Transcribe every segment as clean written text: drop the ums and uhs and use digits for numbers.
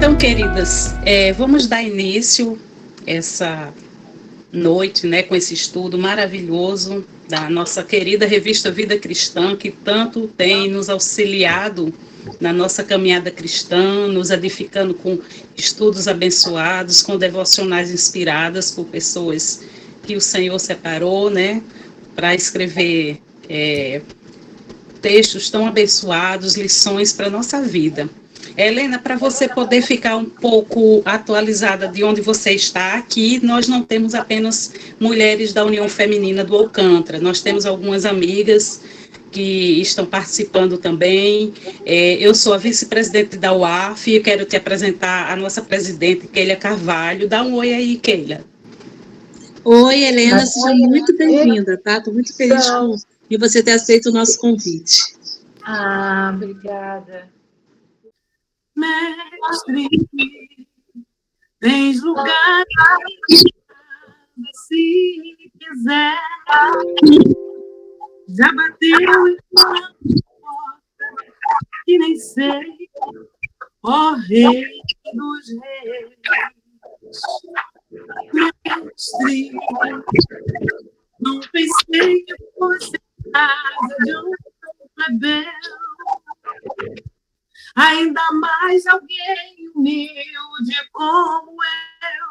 Então, queridas, vamos dar início essa noite, né, com esse estudo maravilhoso da nossa querida revista Vida Cristã, que tanto tem nos auxiliado na nossa caminhada cristã, nos edificando com estudos abençoados, com devocionais inspiradas por pessoas que o Senhor separou, né, para escrever textos tão abençoados, lições para a nossa vida. Helena, para você poder ficar um pouco atualizada de onde você está, aqui nós não temos apenas mulheres da União Feminina do Alcântara, nós temos algumas amigas que estão participando também. Eu sou a vice-presidente da UAF e quero te apresentar a nossa presidente, Keila Carvalho. Dá um oi aí, Keila. Oi, Helena, seja muito bem-vinda, tá? Estou muito feliz de você ter aceito o nosso convite. Obrigada. Mestre, tens lugar se quiser. Já bateu em porta que nem sei, ó Rei dos Reis. Mestre, não pensei que fosse casa de um plebeu. Ainda mais alguém humilde como eu,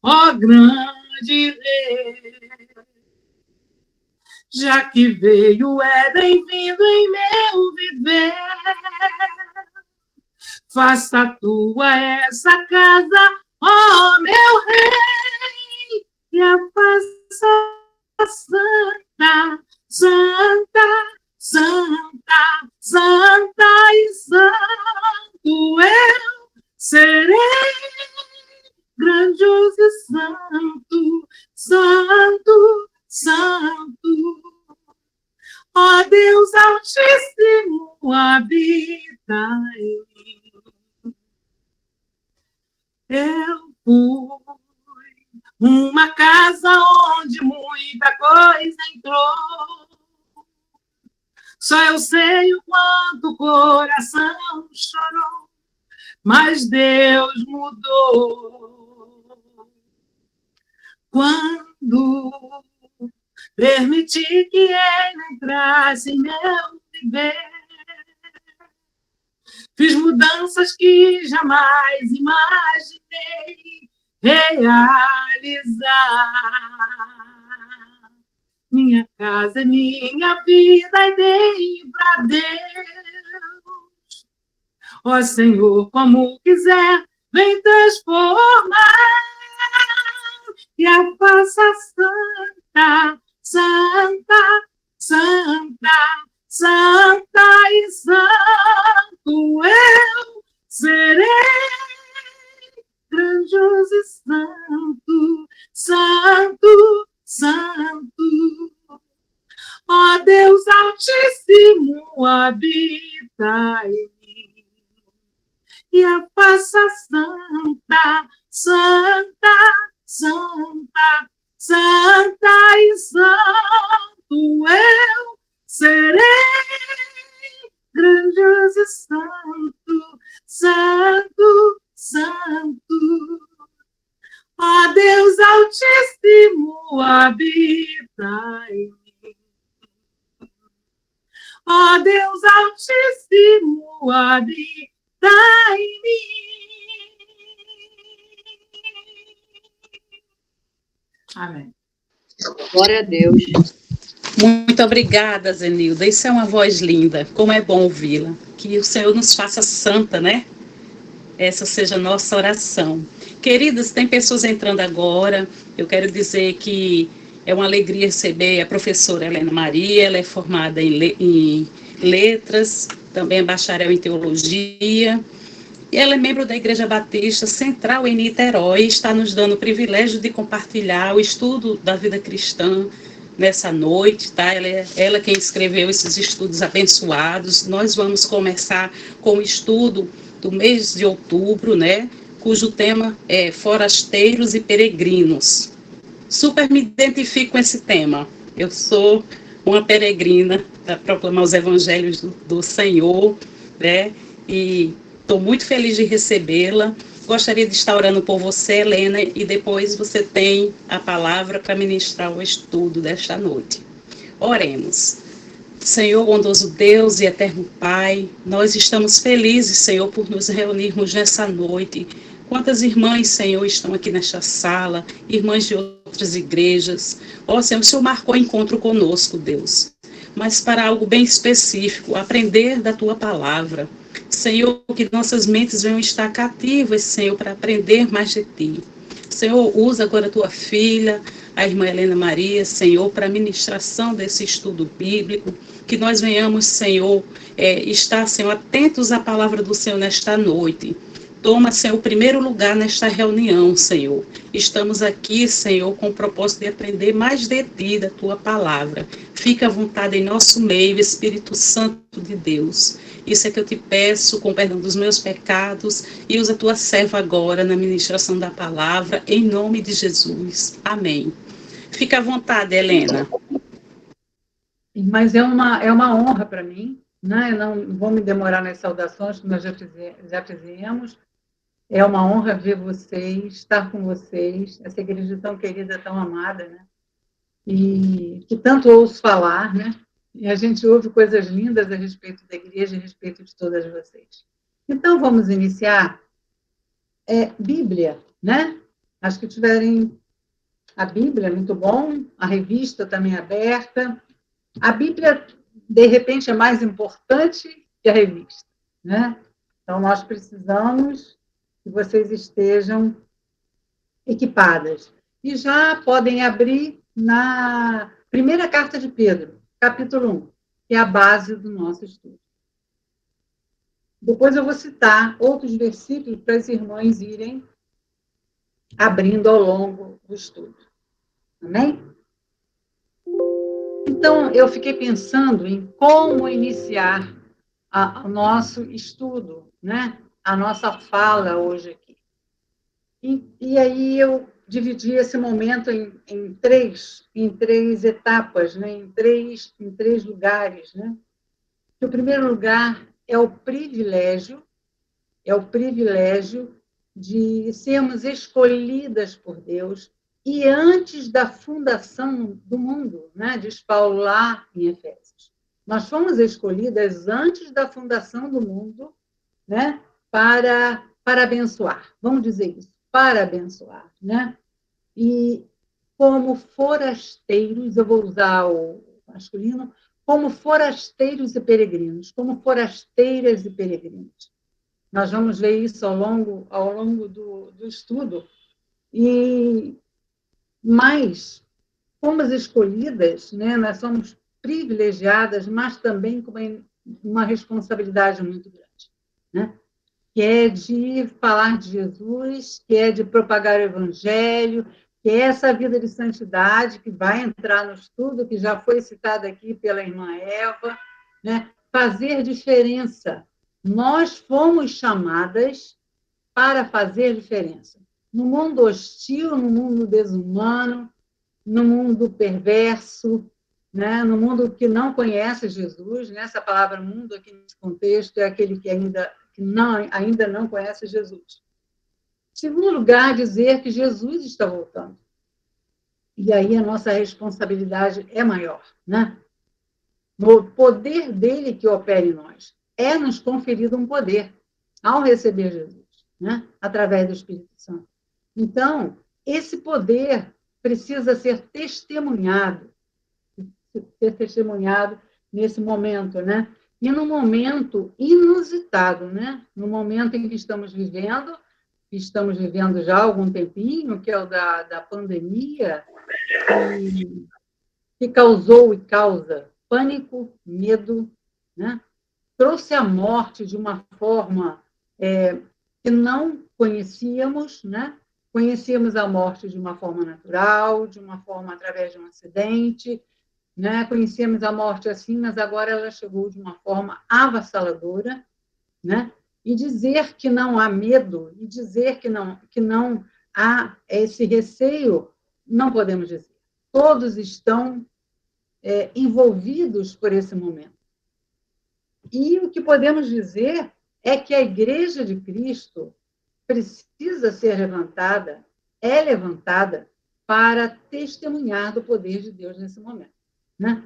ó grande rei. Já que veio, é bem-vindo em meu viver. Faça tua essa casa, ó meu rei, e a faça santa, santa, santa, santa e santo eu serei, grandioso e santo, santo, santo. Ó Deus Altíssimo, habita em mim. Eu fui uma casa onde muita coisa entrou. Só eu sei o quanto o coração chorou, mas Deus mudou. Quando permiti que Ele entrasse em meu viver, fiz mudanças que jamais imaginei realizar. Minha casa é minha vida e dei pra Deus. Ó Senhor, como quiser, vem transformar e a faça santa, santa, santa, santa e santo eu serei, grandioso e santo, santo, santo. Ó Deus Altíssimo, habita em mim. E a faça santa, santa, santa, santa e santo eu serei, grandioso e santo, santo, santo. Ó Deus Altíssimo, habita em mim. Ó Deus Altíssimo, habita em mim. Amém. Glória a Deus. Muito obrigada, Zenilda. Isso é uma voz linda. Como é bom ouvi-la. Que o Senhor nos faça santa, né? Essa seja a nossa oração. Queridas, tem pessoas entrando agora. Eu quero dizer que é uma alegria receber a professora Helena Maria. Ela é formada em letras, também é bacharel em teologia. E ela é membro da Igreja Batista Central em Niterói e está nos dando o privilégio de compartilhar o estudo da vida cristã nessa noite, tá? Ela quem escreveu esses estudos abençoados. Nós vamos começar com o estudo do mês de outubro, né? Cujo tema é Forasteiros e Peregrinos. Super me identifico com esse tema. Eu sou uma peregrina para proclamar os evangelhos do Senhor, né? E Estou muito feliz de recebê-la. Gostaria de estar orando por você, Helena, e depois você tem a palavra para ministrar o estudo desta noite. Oremos. Senhor, bondoso Deus e eterno Pai, nós estamos felizes, Senhor, por nos reunirmos nessa noite. Quantas irmãs, Senhor, estão aqui nesta sala, irmãs de outras igrejas. Ó, Senhor, o Senhor marcou encontro conosco, Deus, mas para algo bem específico, aprender da Tua palavra. Senhor, que nossas mentes venham estar cativas, Senhor, para aprender mais de Ti. Senhor, usa agora a Tua filha, a irmã Helena Maria, Senhor, para a ministração desse estudo bíblico, que nós venhamos, Senhor, estar, Senhor, atentos à palavra do Senhor nesta noite. Toma, Senhor, o primeiro lugar nesta reunião, Senhor. Estamos aqui, Senhor, com o propósito de aprender mais de Ti, da Tua palavra. Fica à vontade em nosso meio, Espírito Santo de Deus. Isso é que eu te peço, com perdão dos meus pecados, e usa a Tua serva agora na ministração da palavra, em nome de Jesus. Amém. Fica à vontade, Helena. Mas é uma honra para mim, né? Eu não vou me demorar nas saudações que nós já fizemos. É uma honra ver vocês, estar com vocês, essa igreja tão querida, tão amada, né? E que tanto ouço falar, né? E a gente ouve coisas lindas a respeito da igreja, a respeito de todas vocês. Então, vamos iniciar. Bíblia, né? Acho que tiverem a Bíblia, muito bom, a revista também aberta. A Bíblia, de repente, é mais importante que a revista, né? Então, nós precisamos que vocês estejam equipadas. E já podem abrir na primeira carta de Pedro, capítulo 1, que é a base do nosso estudo. Depois eu vou citar outros versículos para as irmãs irem abrindo ao longo do estudo. Amém? Então, eu fiquei pensando em como iniciar o nosso estudo, né? A nossa fala hoje aqui. E aí eu dividi esse momento em três etapas, né? em três lugares. Né? O primeiro lugar é o privilégio de sermos escolhidas por Deus e antes da fundação do mundo, né? Diz Paulo lá em Efésios. Nós fomos escolhidas antes da fundação do mundo, né? para abençoar, vamos dizer isso, para abençoar, né? E como forasteiros, eu vou usar o masculino, como forasteiros e peregrinos, como forasteiras e peregrinos. Nós vamos ver isso ao longo do estudo. Mas, como as escolhidas, né, nós somos privilegiadas, mas também com uma responsabilidade muito grande, né? Que é de falar de Jesus, que é de propagar o Evangelho, que é essa vida de santidade que vai entrar no estudo, que já foi citado aqui pela irmã Eva, né? Fazer diferença. Nós fomos chamadas para fazer diferença. No mundo hostil, no mundo desumano, no mundo perverso, né? No mundo que não conhece Jesus, né? Essa palavra mundo aqui nesse contexto é aquele que ainda não conhece Jesus. Em segundo lugar, dizer que Jesus está voltando. E aí a nossa responsabilidade é maior, né? O poder dele que opera em nós é nos conferido um poder ao receber Jesus, né? Através do Espírito Santo. Então, esse poder precisa ser testemunhado nesse momento, né? E num momento inusitado, né? No momento em que estamos vivendo já há algum tempinho, que é o da pandemia, que causou e causa pânico, medo, né? Trouxe a morte de uma forma que não conhecíamos, né? Conhecíamos a morte de uma forma natural, de uma forma através de um acidente, né? Conhecíamos a morte assim, mas agora ela chegou de uma forma avassaladora, né? E dizer que não há medo, e dizer que não há esse receio, não podemos dizer. Todos estão envolvidos por esse momento. E o que podemos dizer é que a Igreja de Cristo precisa ser levantada, é levantada para testemunhar do poder de Deus nesse momento, né?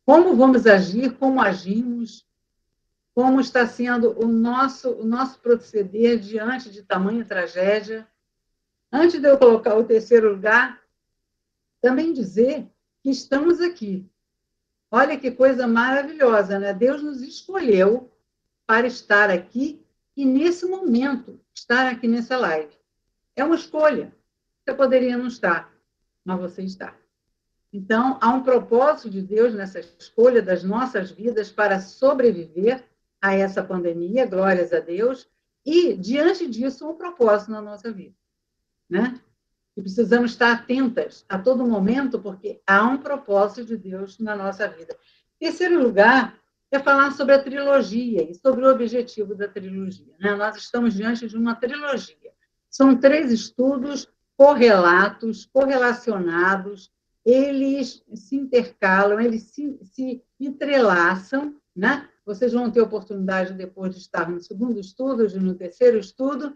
Como vamos agir, como agimos, como está sendo o nosso proceder diante de tamanha tragédia. Antes de eu colocar o terceiro lugar, também dizer que estamos aqui. Olha que coisa maravilhosa, né? Deus nos escolheu para estar aqui e, nesse momento, estar aqui nessa live. É uma escolha. Você poderia não estar, mas você está. Então, há um propósito de Deus nessa escolha das nossas vidas para sobreviver a essa pandemia, glórias a Deus, e, diante disso, um propósito na nossa vida, né? E precisamos estar atentas a todo momento, porque há um propósito de Deus na nossa vida. Terceiro lugar é falar sobre a trilogia e sobre o objetivo da trilogia, né? Nós estamos diante de uma trilogia. São 3 estudos correlatos, correlacionados, eles se intercalam, eles se entrelaçam, né? Vocês vão ter oportunidade depois de estar no segundo estudo, no terceiro estudo,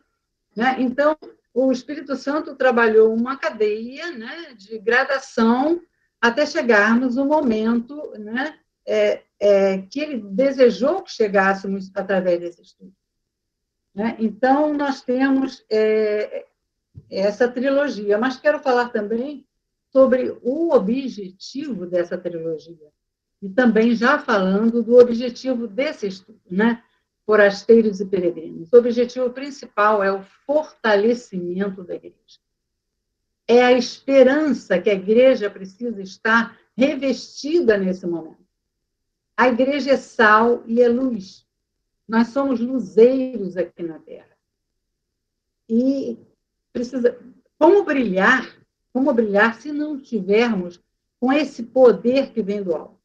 né? Então, o Espírito Santo trabalhou uma cadeia, né, de gradação até chegarmos no momento, né, que ele desejou que chegássemos através desse estudo, né? Então, nós temos essa trilogia, mas quero falar também sobre o objetivo dessa trilogia, e também já falando do objetivo desse estudo, né? Forasteiros e peregrinos. O objetivo principal é o fortalecimento da igreja. É a esperança que a igreja precisa estar revestida nesse momento. A igreja é sal e é luz. Nós somos luzeiros aqui na Terra. E precisa... Como brilhar se não tivermos com esse poder que vem do alto,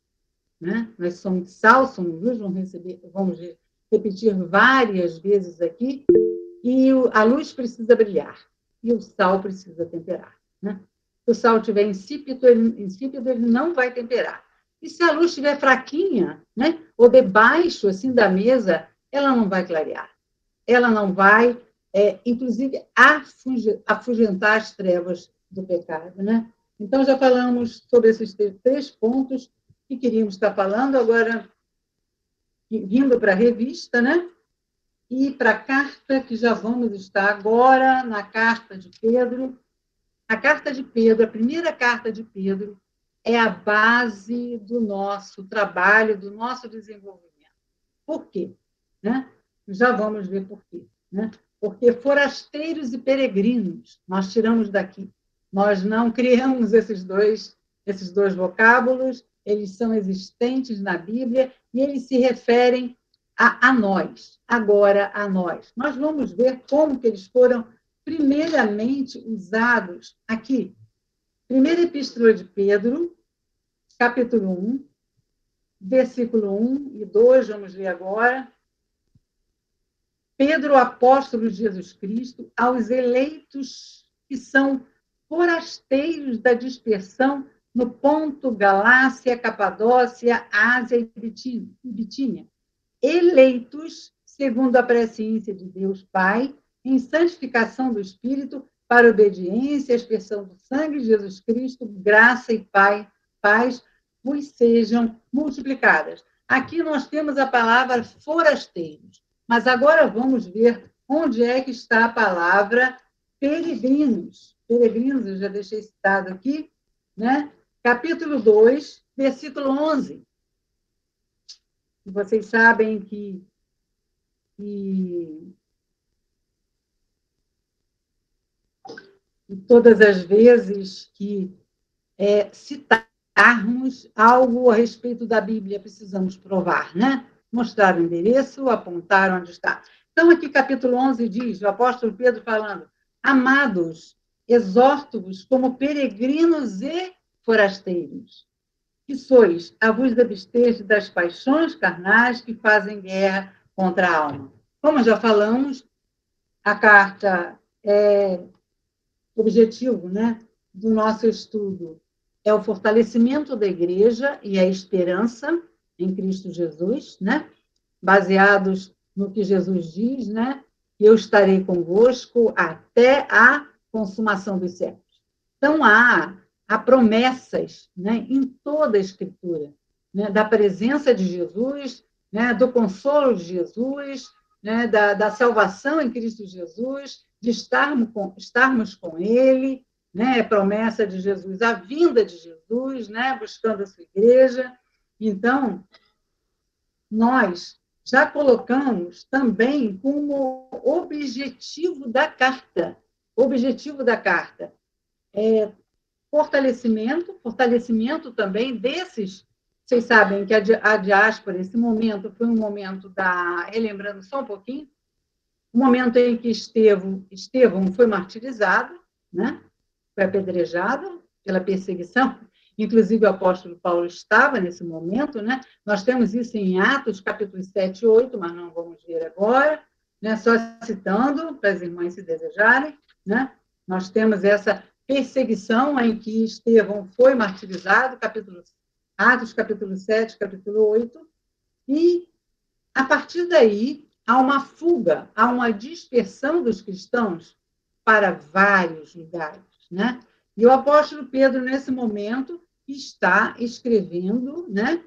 né? Nós somos sal, somos luz, vamos repetir várias vezes aqui, e a luz precisa brilhar, e o sal precisa temperar, né? Se o sal estiver insípido, ele não vai temperar. E se a luz estiver fraquinha, né, ou debaixo assim, da mesa, ela não vai clarear. Ela não vai, inclusive, afugentar as trevas do pecado, né? Então, já falamos sobre esses 3 pontos que queríamos estar falando, agora vindo para a revista, né? E para a carta, que já vamos estar agora na carta de Pedro. A carta de Pedro, a primeira carta de Pedro, é a base do nosso trabalho, do nosso desenvolvimento. Por quê? Né? Já vamos ver por quê, né? Porque forasteiros e peregrinos, nós tiramos daqui. Nós não criamos esses dois vocábulos, eles são existentes na Bíblia e eles se referem a nós, agora a nós. Nós vamos ver como que eles foram primeiramente usados aqui. Primeira Epístola de Pedro, capítulo 1, versículo 1 e 2, vamos ler agora. Pedro, apóstolo de Jesus Cristo, aos eleitos que são forasteiros da dispersão no Ponto, Galácia, Capadócia, Ásia e Bitínia, eleitos segundo a presciência de Deus Pai, em santificação do Espírito, para obediência e expressão do sangue de Jesus Cristo, graça e paz vos sejam multiplicadas. Aqui nós temos a palavra forasteiros, mas agora vamos ver onde é que está a palavra peregrinos. Peregrinos, eu já deixei citado aqui, né? Capítulo 2, versículo 11. Vocês sabem que todas as vezes que citarmos algo a respeito da Bíblia, precisamos provar, né? Mostrar o endereço, apontar onde está. Então, aqui, capítulo 11 diz, o apóstolo Pedro falando, amados, exorto-vos como peregrinos e forasteiros, que sois a vos abster das paixões carnais que fazem guerra contra a alma. Como já falamos, a carta objetivo, né, do nosso estudo é o fortalecimento da igreja e a esperança em Cristo Jesus, né, baseados no que Jesus diz, né? Eu estarei convosco até a consumação dos séculos. Então, há promessas, né, em toda a Escritura, né, da presença de Jesus, né, do consolo de Jesus, né, da salvação em Cristo Jesus, de estarmos com Ele, né, promessa de Jesus, a vinda de Jesus, né, buscando a sua igreja. Então, nós já colocamos também como objetivo da carta, fortalecimento também desses. Vocês sabem que a diáspora, esse momento, foi um momento relembrando só um pouquinho, o momento em que Estevão foi martirizado, né? Foi apedrejado pela perseguição, inclusive o apóstolo Paulo estava nesse momento, né? Nós temos isso em Atos, capítulos 7 e 8, mas não vamos ver agora, né? Só citando, para as irmãs se desejarem, né? Nós temos essa perseguição em que Estevão foi martirizado, Atos, capítulo 7, capítulo 8, e, a partir daí, há uma fuga, há uma dispersão dos cristãos para vários lugares, né? E o apóstolo Pedro, nesse momento, está escrevendo, né?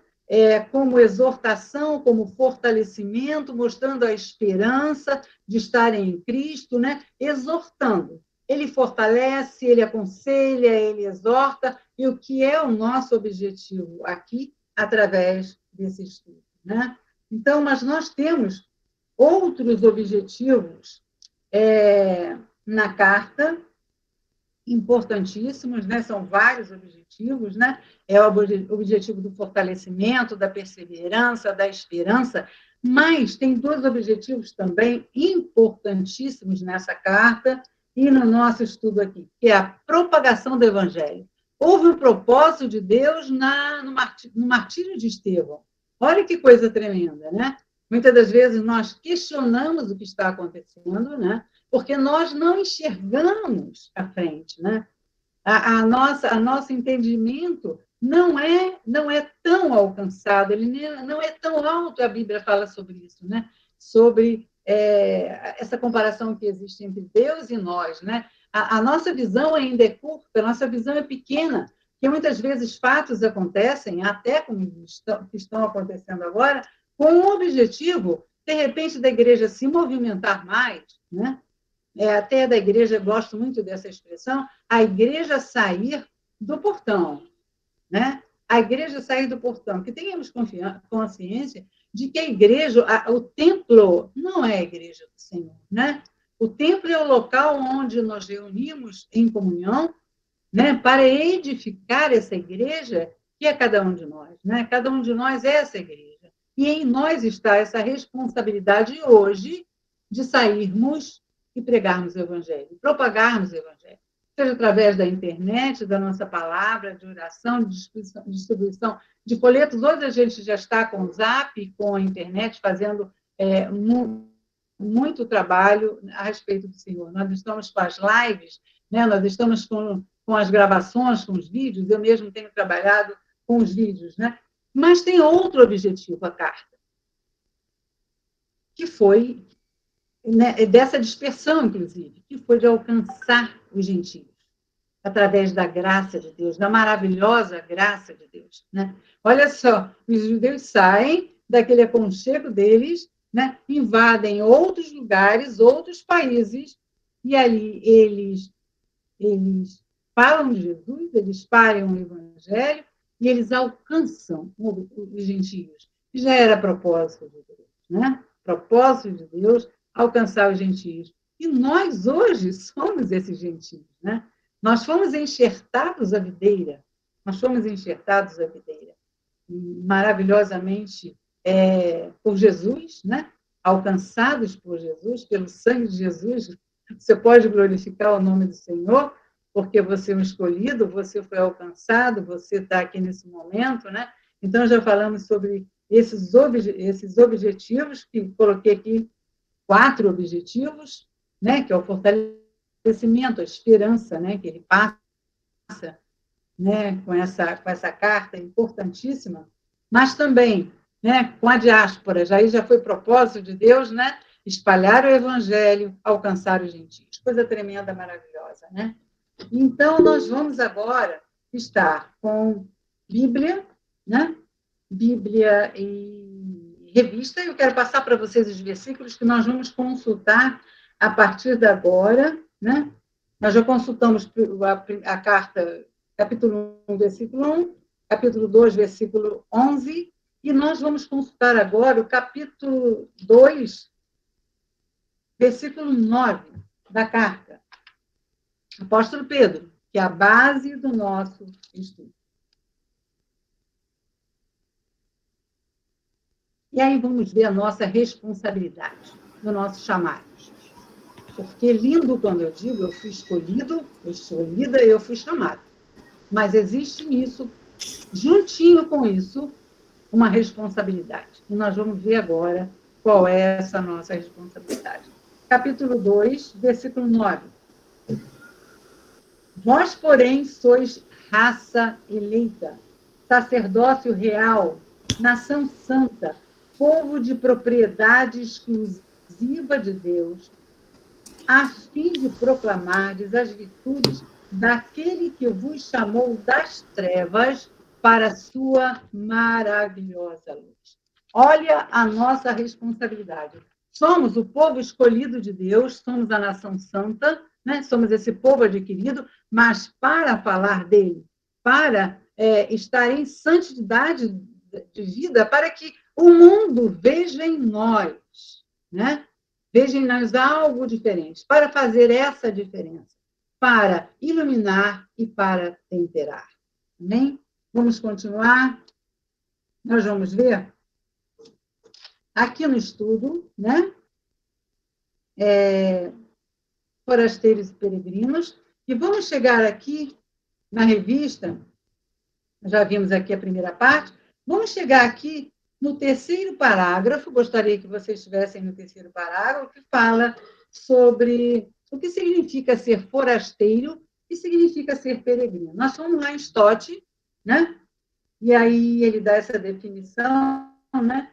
Como exortação, como fortalecimento, mostrando a esperança de estarem em Cristo, né? Exortando. Ele fortalece, ele aconselha, ele exorta, e o que é o nosso objetivo aqui, através desse estudo, né? Então, mas nós temos outros objetivos na carta, importantíssimos, né? São vários objetivos, né? É o objetivo do fortalecimento, da perseverança, da esperança, mas tem dois objetivos também importantíssimos nessa carta e no nosso estudo aqui, que é a propagação do evangelho. Houve um propósito de Deus no martírio de Estevão. Olha que coisa tremenda, né? Muitas das vezes nós questionamos o que está acontecendo, né? Porque nós não enxergamos à frente, né? Nosso entendimento não é tão alcançado, ele não é tão alto, a Bíblia fala sobre isso, né? Sobre essa comparação que existe entre Deus e nós, né? A nossa visão ainda é curta, a nossa visão é pequena, porque muitas vezes fatos acontecem, até como estão acontecendo agora, com o objetivo, de repente, da igreja se movimentar mais, né? Até da igreja, eu gosto muito dessa expressão, a igreja sair do portão, né? A igreja sair do portão, que tenhamos consciência de que a igreja, o templo, não é a igreja do Senhor, né? O templo é o local onde nós reunimos em comunhão, né, para edificar essa igreja, que é cada um de nós, né? Cada um de nós é essa igreja. E em nós está essa responsabilidade hoje de sairmos e pregarmos o evangelho, propagarmos o evangelho, seja através da internet, da nossa palavra, de oração, de distribuição de folhetos. Hoje a gente já está com o Zap, com a internet, fazendo muito trabalho a respeito do Senhor. Nós estamos com as lives, né? Nós estamos com as gravações, com os vídeos, eu mesmo tenho trabalhado com os vídeos, né? Mas tem outro objetivo, a carta, que foi, né, dessa dispersão, inclusive, que foi de alcançar os gentios, através da graça de Deus, da maravilhosa graça de Deus, né? Olha só, os judeus saem daquele aconchego deles, né? Invadem outros lugares, outros países, e ali eles falam de Jesus, eles espalham o evangelho e eles alcançam os gentios. Já era propósito de Deus, né? Propósito de Deus alcançar os gentios. E nós hoje somos esses gentios, né? Nós fomos enxertados à videira, maravilhosamente por Jesus, né? Alcançados por Jesus, pelo sangue de Jesus. Você pode glorificar o nome do Senhor, porque você é um escolhido, você foi alcançado, você está aqui nesse momento, né? Então, já falamos sobre esses objetivos, que coloquei aqui 4 objetivos, né? Que é o fortalecimento, a esperança, né? Que ele passa, né? Com essa carta importantíssima, mas também né, com a diáspora, já foi propósito de Deus, né, espalhar o evangelho, alcançar os gentios. Coisa tremenda, maravilhosa, né? Então, nós vamos agora estar com Bíblia, né? Bíblia e revista. Eu quero passar para vocês os versículos que nós vamos consultar a partir de agora, né? Nós já consultamos a carta, capítulo 1, versículo 1, capítulo 2, versículo 11, e nós vamos consultar agora o capítulo 2, versículo 9 da carta. Apóstolo Pedro, que é a base do nosso estudo. E aí vamos ver a nossa responsabilidade, do nosso chamado. Porque lindo quando eu digo, eu fui escolhido, eu sou escolhida, eu fui chamado. Mas existe nisso, juntinho com isso, uma responsabilidade. E nós vamos ver agora qual é essa nossa responsabilidade. Capítulo 2, versículo 9. Vós, porém, sois raça eleita, sacerdócio real, nação santa, povo de propriedade exclusiva de Deus, a fim de proclamardes as virtudes daquele que vos chamou das trevas para a sua maravilhosa luz. Olha a nossa responsabilidade. Somos o povo escolhido de Deus, somos a nação santa, né? Somos esse povo adquirido, mas para falar dele, para estar em santidade de vida, para que o mundo veja em nós, né? Veja em nós algo diferente, para fazer essa diferença, para iluminar e para temperar. Amém? Vamos continuar. Nós vamos ver aqui no estudo, né? Forasteiros e peregrinos. E vamos chegar aqui na revista, já vimos aqui a primeira parte, vamos chegar aqui no terceiro parágrafo, gostaria que vocês estivessem no terceiro parágrafo, que fala sobre o que significa ser forasteiro e significa ser peregrino. Nós fomos lá em Stott, né? E aí ele dá essa definição, né?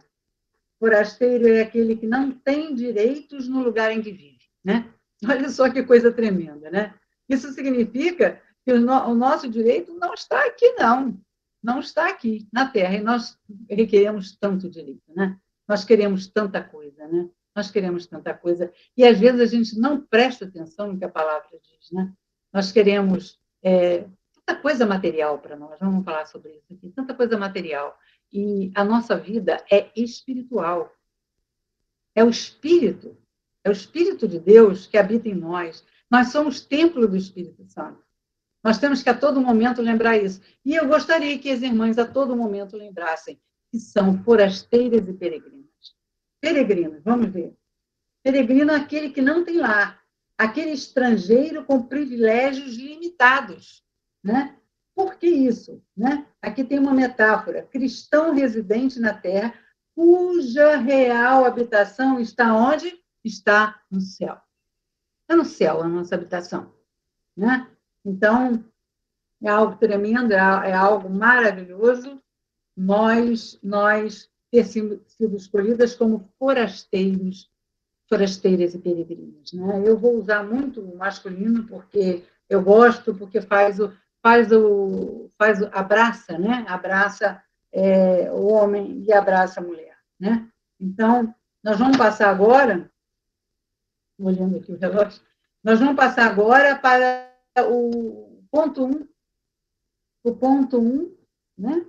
Forasteiro é aquele que não tem direitos no lugar em que vive, né? Olha só que coisa tremenda, né? Isso significa que o nosso direito não está aqui, não. Não está aqui, na Terra. E nós requeremos tanto direito, né? Nós queremos tanta coisa, né? Nós queremos tanta coisa. E, às vezes, a gente não presta atenção no que a palavra diz, né? Nós queremos tanta coisa material para nós. Vamos falar sobre isso aqui. Tanta coisa material. E a nossa vida é espiritual. É o Espírito de Deus que habita em nós. Nós somos templo do Espírito Santo. Nós temos que a todo momento lembrar isso. E eu gostaria que as irmãs a todo momento lembrassem que são forasteiras e peregrinas. Peregrinos, vamos ver. Peregrino é aquele que não tem lar, aquele estrangeiro com privilégios limitados, né? Por que isso? Né? Aqui tem uma metáfora. Cristão residente na terra, cuja real habitação está onde? Está no céu. É no céu a nossa habitação. Né? Então, é algo tremendo, é algo maravilhoso. Nós ter sido escolhidas como forasteiras e peregrinas. Né? Eu vou usar muito o masculino porque eu gosto, porque abraça, né? Abraça o homem e abraça a mulher. Né? Então, nós vamos passar agora, olhando aqui o relógio, nós vamos passar agora para o ponto 1. O ponto 1, né?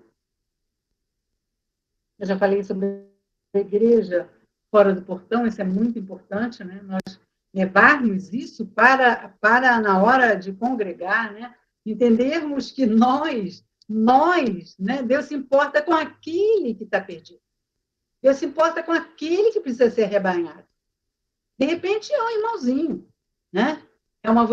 Eu já falei sobre a igreja fora do portão, isso é muito importante, né? Nós levarmos isso para na hora de congregar, né? Entendermos que nós, né? Deus se importa com aquele que está perdido. Deus se importa com aquele que precisa ser rebanhado. De repente é um irmãozinho, né? É uma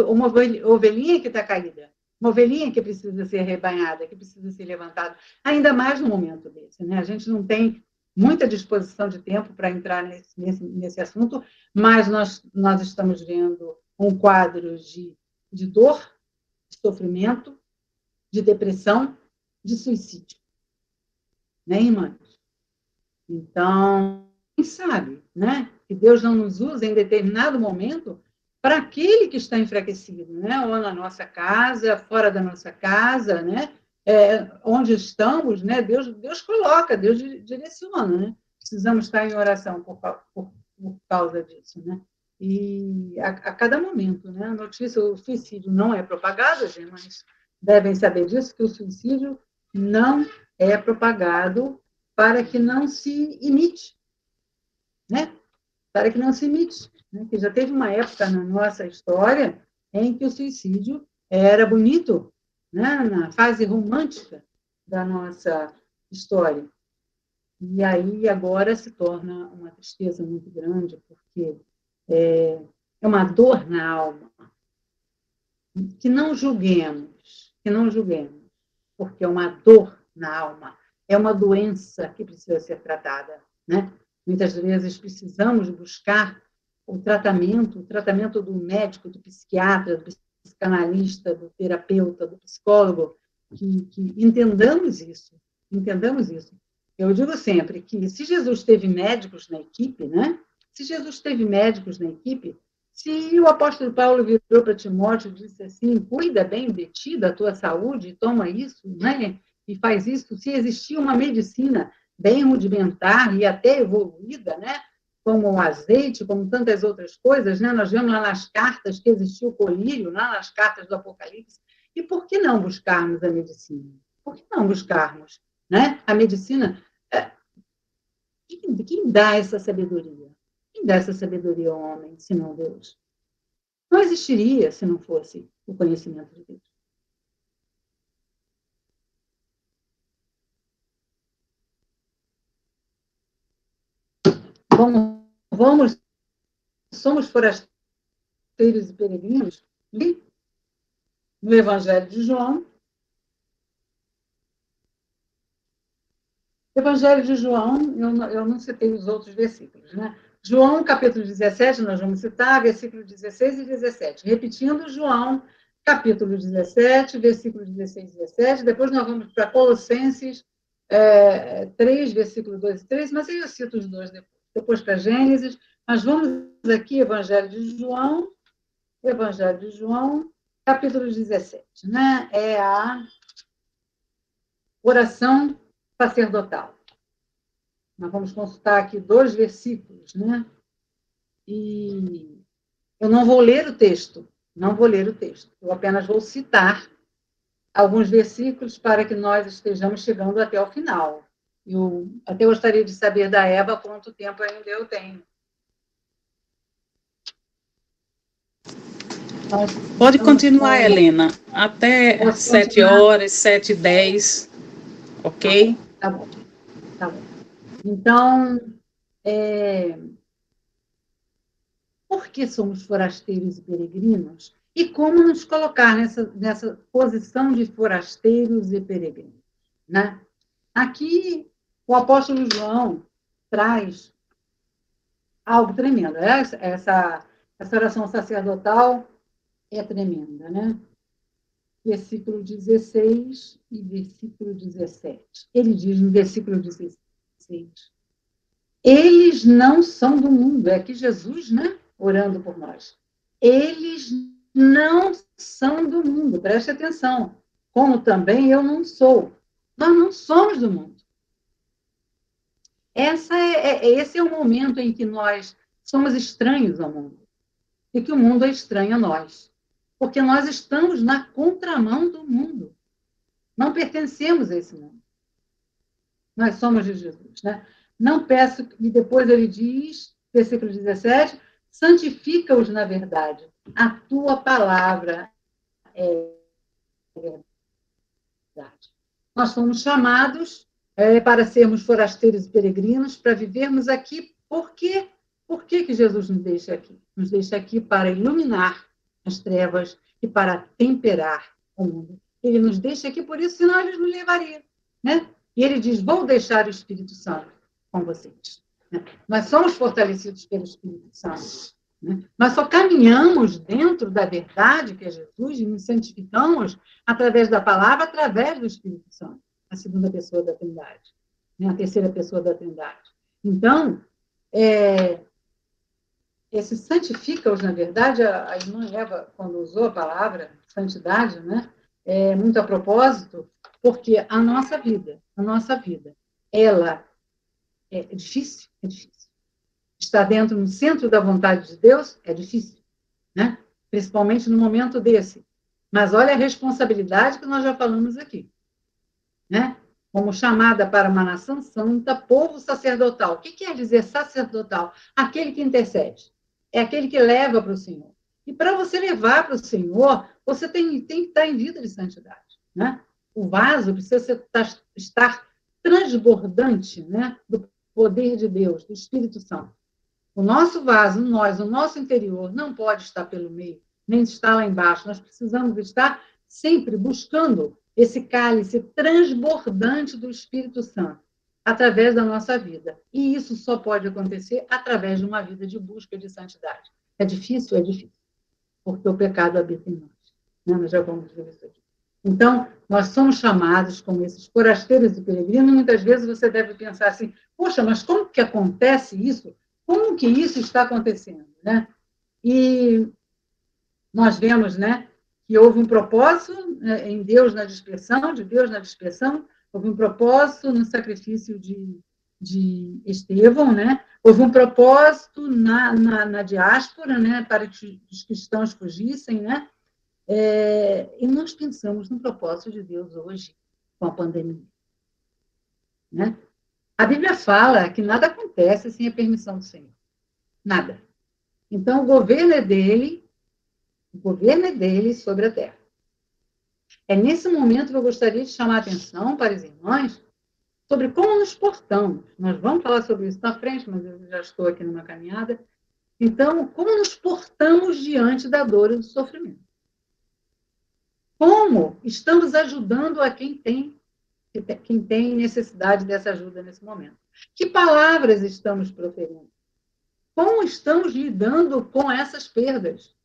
ovelhinha que está caída. Uma ovelhinha que precisa ser rebanhada, que precisa ser levantada, ainda mais no momento desse. Né? A gente não tem muita disposição de tempo para entrar nesse assunto, mas nós estamos vendo um quadro de dor, de sofrimento, de depressão, de suicídio. Né, irmãs? Então, quem sabe, né? Que Deus não nos usa em determinado momento para aquele que está enfraquecido, né? Ou na nossa casa, fora da nossa casa, né? Onde estamos, né? Deus coloca, Deus direciona, né? Precisamos estar em oração por causa disso, né? E a cada momento, né? A notícia, o suicídio não é propagado, gente, mas devem saber disso, que o suicídio não é propagado para que não se imite, né? Para que não se imite. Né? Que já teve uma época na nossa história em que o suicídio era bonito, né? Na fase romântica da nossa história. E aí agora se torna uma tristeza muito grande, porque é uma dor na alma. Que não julguemos, porque é uma dor na alma, é uma doença que precisa ser tratada, né? Muitas vezes precisamos buscar o tratamento do médico, do psiquiatra, do psicanalista, do terapeuta, do psicólogo, que entendamos isso, entendamos isso. Eu digo sempre que se Jesus teve médicos na equipe, né? Se Jesus teve médicos na equipe, se o apóstolo Paulo virou para Timóteo e disse assim, cuida bem de ti, da tua saúde, toma isso, né? E faz isso, se existia uma medicina bem rudimentar e até evoluída, né? Como o azeite, como tantas outras coisas, né? Nós vemos lá nas cartas que existiu o colírio, lá nas cartas do Apocalipse. E por que não buscarmos a medicina? Por que não buscarmos, né? A medicina, quem dá essa sabedoria? Quem dá essa sabedoria ao homem, senão Deus? Não existiria se não fosse o conhecimento de Deus. Somos forasteiros e peregrinos, e no Evangelho de João, eu não citei os outros versículos, né? João, capítulo 17, nós vamos citar, versículo 16 e 17. Repetindo, João, capítulo 17, versículo 16 e 17. Depois nós vamos para Colossenses 3, versículo 2 e 3, mas eu cito os dois depois. Depois para Gênesis. Mas vamos aqui, Evangelho de João, capítulo 17, né? É a oração sacerdotal. Nós vamos consultar aqui 2 versículos, né? E eu não vou ler o texto, eu apenas vou citar alguns versículos para que nós estejamos chegando até o final. Eu até gostaria de saber da Eva quanto tempo ainda eu tenho. Pode continuar, Helena, até 7 horas, 7h10, ok? Tá bom. Então, por que somos forasteiros e peregrinos? E como nos colocar nessa posição de forasteiros e peregrinos? Né? Aqui, o apóstolo João traz algo tremendo. Essa oração sacerdotal é tremenda, né? Versículo 16 e versículo 17. Ele diz no versículo 16: eles não são do mundo. É aqui Jesus, né? Orando por nós. Eles não são do mundo, preste atenção. Como também eu não sou. Nós não somos do mundo. Esse é o momento em que nós somos estranhos ao mundo. E que o mundo é estranho a nós. Porque nós estamos na contramão do mundo. Não pertencemos a esse mundo. Nós somos de Jesus, né? Não peço, e depois ele diz, versículo 17, santifica-os na verdade. A tua palavra é verdade. Nós fomos chamados para sermos forasteiros e peregrinos, para vivermos aqui. Por quê? Por que Jesus nos deixa aqui? Nos deixa aqui para iluminar as trevas e para temperar o mundo. Ele nos deixa aqui, por isso, senão ele nos levaria, né? E ele diz, vou deixar o Espírito Santo com vocês. Né? Nós somos fortalecidos pelo Espírito Santo. Né? Nós só caminhamos dentro da verdade, que é Jesus, e nos santificamos através da palavra, através do Espírito Santo, a segunda pessoa da Trindade, né? A terceira pessoa da Trindade. Então, esse santifica-os, na verdade, a irmã Eva, quando usou a palavra santidade, né, é muito a propósito, porque a nossa vida, ela é difícil, é difícil. Estar dentro, no centro da vontade de Deus, é difícil, né? Principalmente no momento desse. Mas olha a responsabilidade que nós já falamos aqui, né? Como chamada para uma nação santa, povo sacerdotal. O que quer dizer sacerdotal? Aquele que intercede. É aquele que leva para o Senhor. E para você levar para o Senhor, você tem que estar em vida de santidade, né? O vaso precisa estar transbordante, né, do poder de Deus, do Espírito Santo. O nosso vaso, o nosso interior, não pode estar pelo meio, nem estar lá embaixo. Nós precisamos estar sempre buscando esse cálice transbordante do Espírito Santo, através da nossa vida. E isso só pode acontecer através de uma vida de busca de santidade. É difícil? É difícil, porque o pecado habita em nós. Né? Nós já vamos ver isso aqui. Então, nós somos chamados como esses forasteiros e peregrinos, e muitas vezes você deve pensar assim, poxa, mas como que acontece isso? Como que isso está acontecendo, né? E nós vemos, né, que houve um propósito em Deus na dispersão, de Deus na dispersão, houve um propósito no sacrifício de Estevão, né? Houve um propósito na diáspora, né, para que os cristãos fugissem, né? E nós pensamos no propósito de Deus hoje, com a pandemia, né? A Bíblia fala que nada acontece sem a permissão do Senhor. Nada. Então, o governo é dele sobre a terra. É nesse momento que eu gostaria de chamar a atenção para as irmãs sobre como nos portamos. Nós vamos falar sobre isso na frente, mas eu já estou aqui numa caminhada. Então, como nos portamos diante da dor e do sofrimento? Como estamos ajudando a quem tem necessidade dessa ajuda nesse momento? Que palavras estamos proferindo? Como estamos lidando com essas perdas?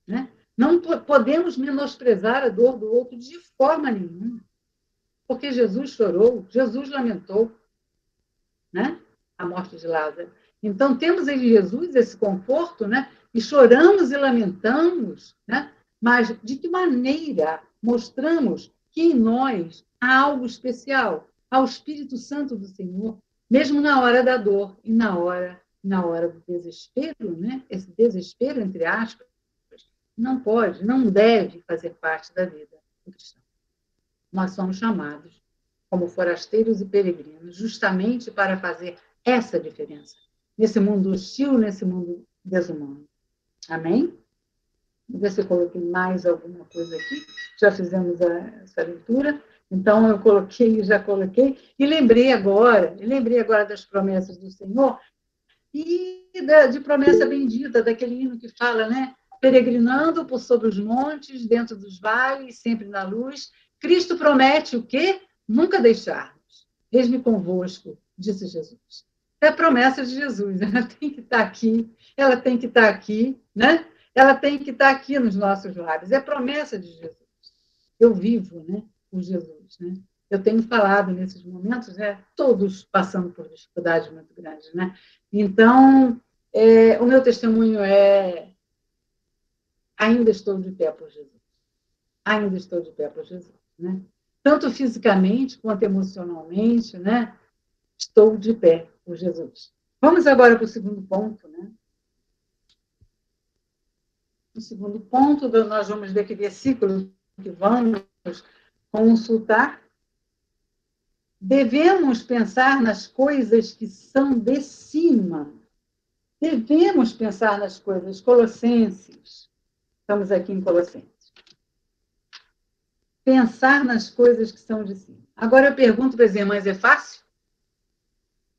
Né? Não podemos menosprezar a dor do outro de forma nenhuma, porque Jesus chorou, Jesus lamentou, né? A morte de Lázaro. Então, temos em Jesus esse conforto, né? E choramos e lamentamos, né? Mas de que maneira mostramos que em nós há algo especial, há o Espírito Santo do Senhor, mesmo na hora da dor e na hora do desespero, né? Esse desespero, entre aspas, não pode, não deve fazer parte da vida do cristão. Nós somos chamados como forasteiros e peregrinos justamente para fazer essa diferença nesse mundo hostil, nesse mundo desumano. Amém? Vou ver se eu coloquei mais alguma coisa aqui. Já fizemos essa leitura. Então, já coloquei. E lembrei agora das promessas do Senhor e de promessa bendita, daquele hino que fala, né? Peregrinando por sobre os montes, dentro dos vales, sempre na luz. Cristo promete o quê? Nunca deixar-nos. Eis-me convosco, disse Jesus. É a promessa de Jesus, ela tem que estar aqui, né? Ela tem que estar aqui nos nossos lábios. É a promessa de Jesus. Eu vivo, né, com Jesus, né? Eu tenho falado nesses momentos, né, todos passando por dificuldades muito grandes, né? Então, o meu testemunho é: ainda estou de pé por Jesus. Ainda estou de pé por Jesus, né? Tanto fisicamente quanto emocionalmente, né? Estou de pé por Jesus. Vamos agora para o segundo ponto, né? No segundo ponto, nós vamos ver que versículo que vamos consultar. Devemos pensar nas coisas que são de cima. Devemos pensar nas coisas. Colossenses. Estamos aqui em Colossenses. Pensar nas coisas que são de cima. Agora eu pergunto para as irmãs, é fácil?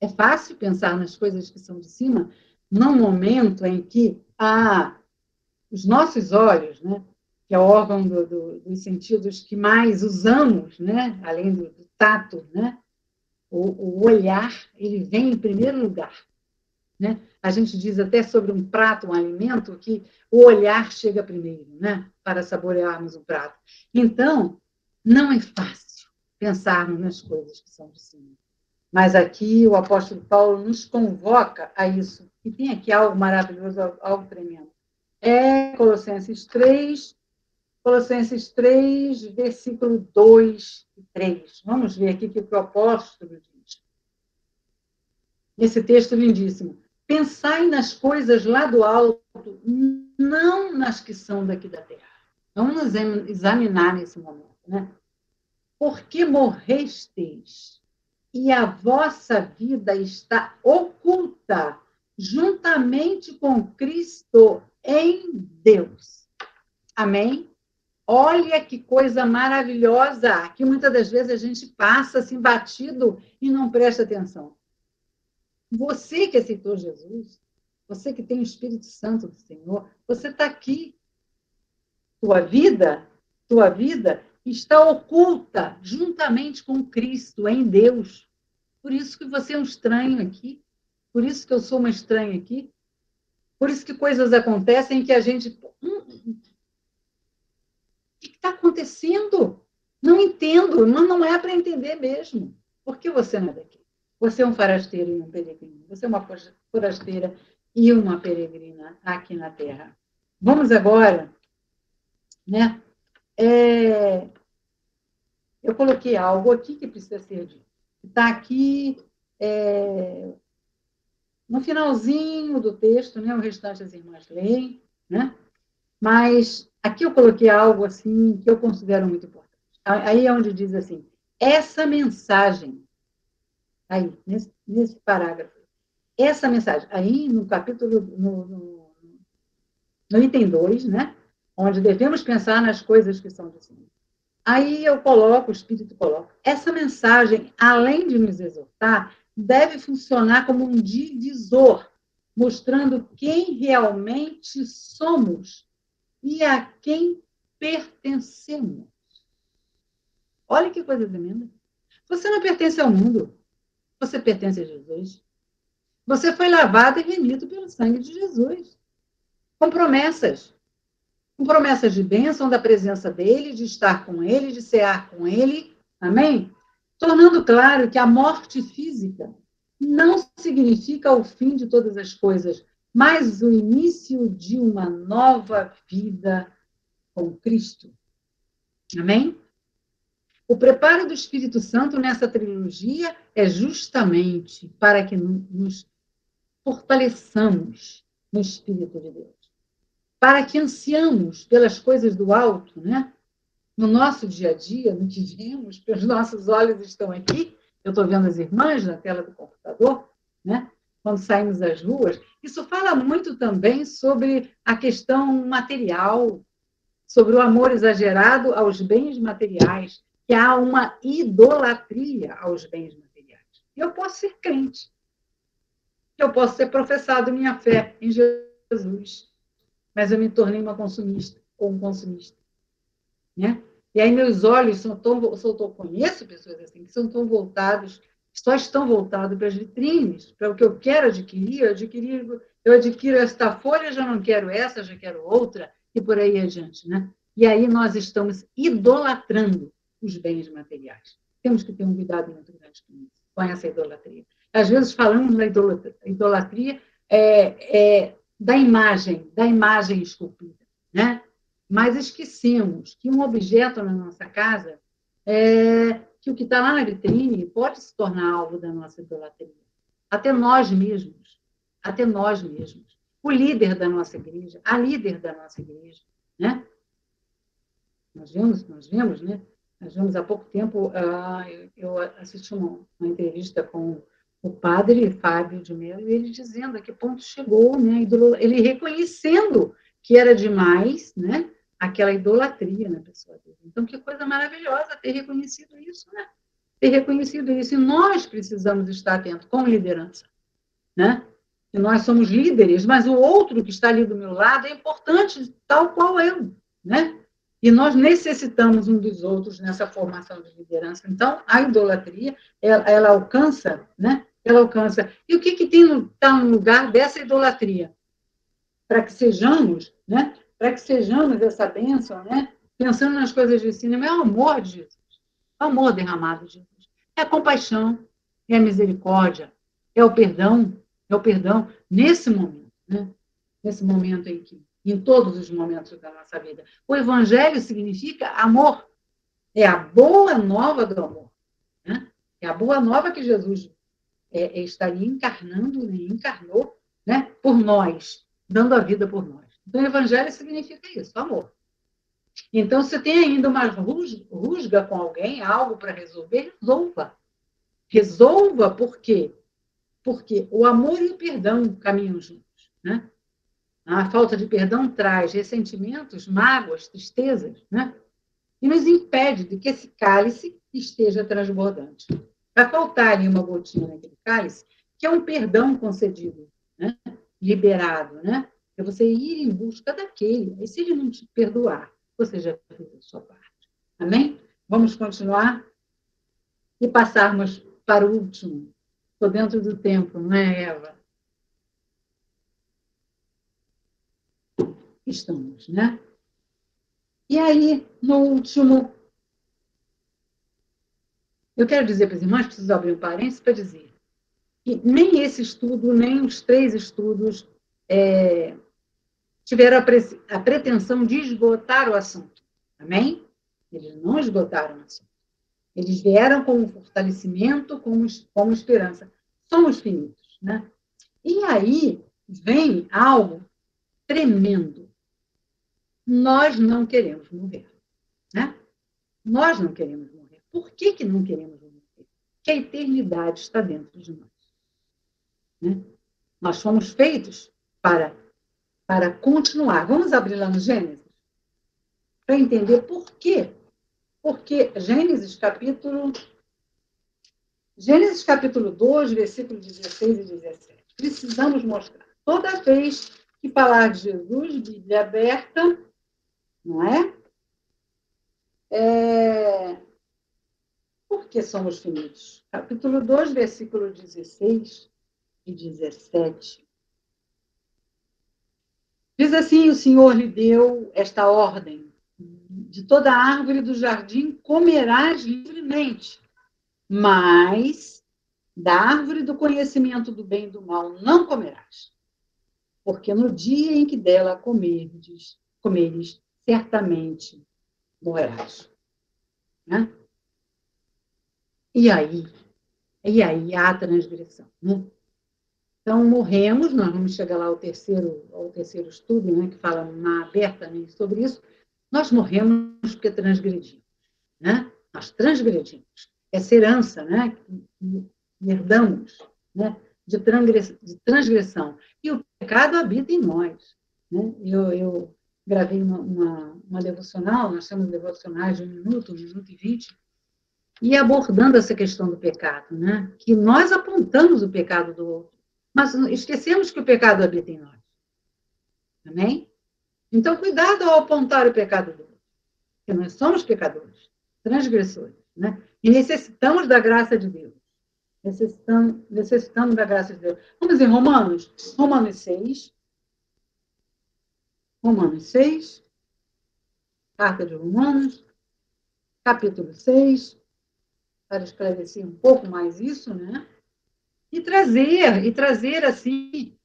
É fácil pensar nas coisas que são de cima num momento em que os nossos olhos, né, que é o órgão dos sentidos que mais usamos, né, além do tato, né, o olhar, ele vem em primeiro lugar. Né? A gente diz até sobre um prato, um alimento, que o olhar chega primeiro, né, para saborearmos o prato. Então, não é fácil pensarmos nas coisas que são de cima. Mas aqui o apóstolo Paulo nos convoca a isso. E tem aqui algo maravilhoso, algo tremendo. É Colossenses 3, versículo 2 e 3. Vamos ver aqui o que o apóstolo diz. Esse texto lindíssimo. Pensai nas coisas lá do alto, não nas que são daqui da terra. Vamos examinar nesse momento, né? Porque morresteis e a vossa vida está oculta juntamente com Cristo em Deus. Amém? Olha que coisa maravilhosa, que muitas das vezes a gente passa assim batido e não presta atenção. Você que aceitou Jesus, você que tem o Espírito Santo do Senhor, você está aqui. Tua vida está oculta juntamente com Cristo em Deus. Por isso que você é um estranho aqui. Por isso que eu sou uma estranha aqui. Por isso que coisas acontecem que a gente... O que está acontecendo? Não entendo, mas não é para entender mesmo. Por que você não é daqui? Você é um forasteiro e um peregrino. Você é uma forasteira e uma peregrina aqui na Terra. Vamos agora, né? Eu coloquei algo aqui que precisa ser dito. Está aqui no finalzinho do texto, né? O restante as irmãs leem, né? Mas aqui eu coloquei algo assim que eu considero muito importante. Aí é onde diz assim, essa mensagem, aí, nesse parágrafo, essa mensagem, aí no capítulo, no item 2, né? Onde devemos pensar nas coisas que são de cima. Aí eu coloco, o Espírito coloca, essa mensagem, além de nos exortar, deve funcionar como um divisor, mostrando quem realmente somos e a quem pertencemos. Olha que coisa tremenda. Você não pertence ao mundo, você pertence a Jesus. Você foi lavado e remido pelo sangue de Jesus, com promessas. Com promessas de bênção, da presença dele, de estar com ele, de cear com ele. Amém? Tornando claro que a morte física não significa o fim de todas as coisas, mas o início de uma nova vida com Cristo. Amém? O preparo do Espírito Santo nessa trilogia é justamente para que nos fortaleçamos no Espírito de Deus. Para que ansiamos pelas coisas do alto, né? No nosso dia a dia, no que vemos, porque os nossos olhos estão aqui, eu estou vendo as irmãs na tela do computador, né? Quando saímos às ruas, isso fala muito também sobre a questão material, sobre o amor exagerado aos bens materiais, que há uma idolatria aos bens materiais. Eu posso ser crente, eu posso ter professado minha fé em Jesus, mas eu me tornei uma consumista, ou um consumista. Né? E aí meus olhos conheço pessoas assim, que são tão voltados, só estão voltados para as vitrines, para o que eu quero adquirir, eu adquiro esta folha, já não quero essa, já quero outra, e por aí adiante. Né? E aí nós estamos idolatrando os bens materiais. Temos que ter um cuidado muito grande com essa idolatria. Às vezes falamos na idolatria da imagem esculpida, né? Mas esquecemos que um objeto na nossa casa, que o que está lá na vitrine pode se tornar alvo da nossa idolatria. Até nós mesmos. O líder da nossa igreja, a líder da nossa igreja. Né? Nós vemos, né? Nós vemos há pouco tempo, eu assisti uma entrevista com o padre Fábio de Mello, e ele dizendo a que ponto chegou, né? Ele reconhecendo que era demais, né? Aquela idolatria na pessoa dele. Então, que coisa maravilhosa ter reconhecido isso, né? Ter reconhecido isso. E nós precisamos estar atentos como liderança, né? E nós somos líderes, mas o outro que está ali do meu lado é importante, tal qual eu, né? E nós necessitamos um dos outros nessa formação de liderança. Então, a idolatria, ela alcança, né? Ela alcança. E o que está no lugar dessa idolatria? Para que sejamos, né? Para que sejamos essa bênção, né? Pensando nas coisas de cima, é o amor de Jesus, o amor derramado de Jesus. É a compaixão, é a misericórdia, é o perdão nesse momento, né? Nesse momento em todos os momentos da nossa vida. O evangelho significa amor, é a boa nova do amor, né? É a boa nova que Jesus estaria encarnando, né? Encarnou, né? Por nós, dando a vida por nós. Então, o evangelho significa isso, amor. Então, se tem ainda uma rusga com alguém, algo para resolver, resolva. Resolva por quê? Porque o amor e o perdão caminham juntos, né? A falta de perdão traz ressentimentos, mágoas, tristezas, né? E nos impede de que esse cálice esteja transbordante. Vai faltar ali uma gotinha naquele cálice, que é um perdão concedido, né? Liberado, né? É você ir em busca daquele. E se ele não te perdoar, você já fez a sua parte. Amém? Vamos continuar e passarmos para o último. Estou dentro do tempo, não é, Eva? Estamos, né? E aí, no último, eu quero dizer para as irmãs, preciso abrir um parênteses para dizer que nem esse estudo, nem os 3 estudos tiveram a pretensão de esgotar o assunto. Amém? Eles não esgotaram o assunto. Eles vieram como fortalecimento, como esperança. Somos finitos, né? E aí vem algo tremendo. Nós não queremos morrer, né? Nós não queremos morrer. Por que não queremos morrer? Porque a eternidade está dentro de nós, né? Nós fomos feitos para continuar. Vamos abrir lá no Gênesis para entender por quê. Porque Gênesis capítulo 2, versículos 16 e 17. Precisamos mostrar. Toda vez que falar de Jesus, Bíblia aberta, não é? Por que somos finitos? Capítulo 2, versículo 16 e 17. Diz assim, o Senhor lhe deu esta ordem: de toda árvore do jardim comerás livremente, mas da árvore do conhecimento do bem e do mal não comerás, porque no dia em que dela comeres, certamente morrerás. Né? E aí há a transgressão. Né? Então, morremos, nós vamos chegar lá ao terceiro estudo, né, que fala abertamente sobre isso. Nós morremos porque transgredimos. Né? Nós transgredimos. Essa herança, né, que herdamos, né, de transgressão. E o pecado habita em nós. Né? Eu gravei uma devocional, nós temos devocionais de 1 minuto e 20, e abordando essa questão do pecado, né? Que nós apontamos o pecado do outro, mas esquecemos que o pecado habita em nós. Amém? Então, cuidado ao apontar o pecado do outro, porque nós somos pecadores, transgressores, né? E necessitamos da graça de Deus. Necessitamos da graça de Deus. Vamos em Romanos 6. Romanos 6, carta de Romanos, capítulo 6, para esclarecer um pouco mais isso, né? E trazer assim,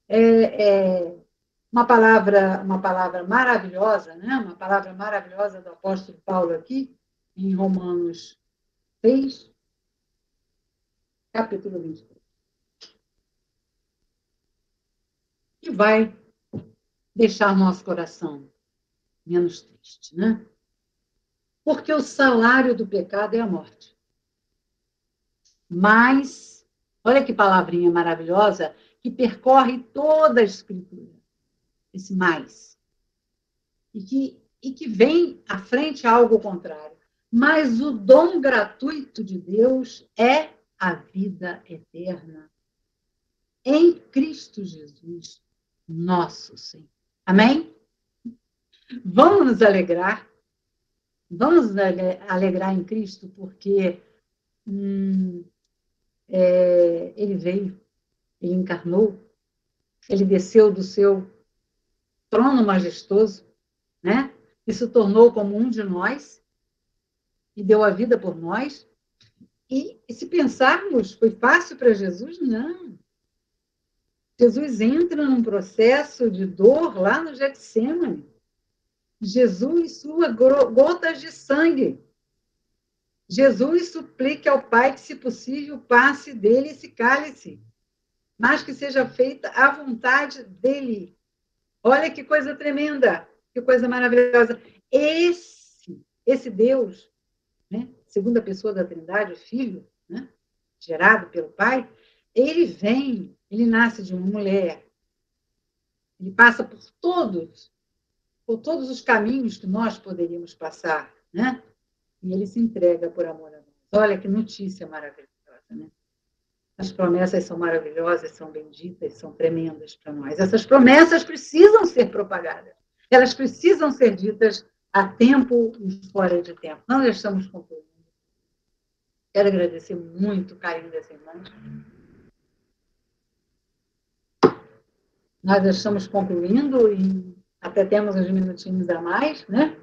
uma palavra maravilhosa, né? Uma palavra maravilhosa do apóstolo Paulo aqui, em Romanos 6, capítulo 23. Que vai deixar nosso coração menos triste, né? Porque o salário do pecado é a morte. Mas, olha que palavrinha maravilhosa, que percorre toda a Escritura. Esse mais. E que vem à frente algo contrário. Mas o dom gratuito de Deus é a vida eterna em Cristo Jesus, nosso Senhor. Amém? Vamos nos alegrar. Vamos nos alegrar em Cristo, porque ele veio, ele encarnou, ele desceu do seu trono majestoso, né? E se tornou como um de nós, e deu a vida por nós, E se pensarmos, foi fácil para Jesus? Não. Jesus entra num processo de dor lá no Getsêmani. Jesus sua gotas de sangue. Jesus suplica ao Pai que, se possível, passe dele esse cálice, mas que seja feita a vontade dele. Olha que coisa tremenda, que coisa maravilhosa. Esse Deus, né, segunda pessoa da Trindade, o Filho, né, gerado pelo Pai, ele nasce de uma mulher, ele passa por todos os caminhos que nós poderíamos passar, né? E ele se entrega por amor a nós. Olha que notícia maravilhosa, né? As promessas são maravilhosas, são benditas, são tremendas para nós. Essas promessas precisam ser propagadas. Elas precisam ser ditas a tempo e fora de tempo. Nós já estamos concluindo. Quero agradecer muito o carinho dessa irmã. Nós já estamos concluindo e até temos uns minutinhos a mais, né?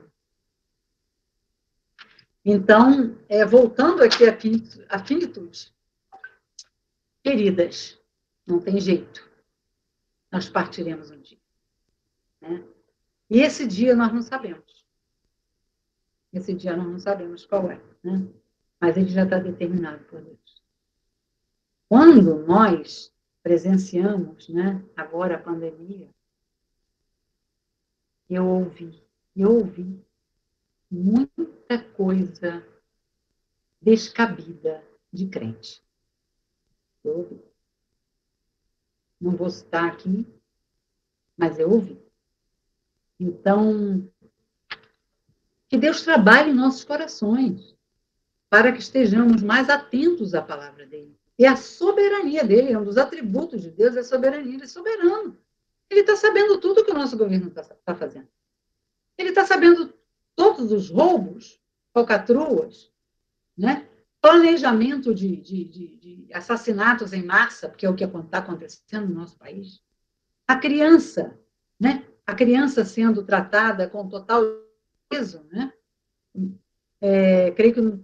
Então, voltando aqui à finitude. Queridas, não tem jeito. Nós partiremos um dia. Né? E esse dia nós não sabemos. Esse dia nós não sabemos qual é. Né? Mas ele já está determinado por Deus. Quando nós presenciamos, né, agora a pandemia, eu ouvi muita coisa descabida de crente. Eu ouvi. Não vou citar aqui, mas eu ouvi. Então, que Deus trabalhe em nossos corações, para que estejamos mais atentos à palavra dele. E a soberania dele, um dos atributos de Deus é a soberania, ele é soberano. Ele está sabendo tudo que o nosso governo está fazendo. Ele está sabendo todos os roubos, falcatruas, né? Planejamento de assassinatos em massa, porque é o que está acontecendo no nosso país. A criança, né? A criança sendo tratada com total peso, né? Creio que no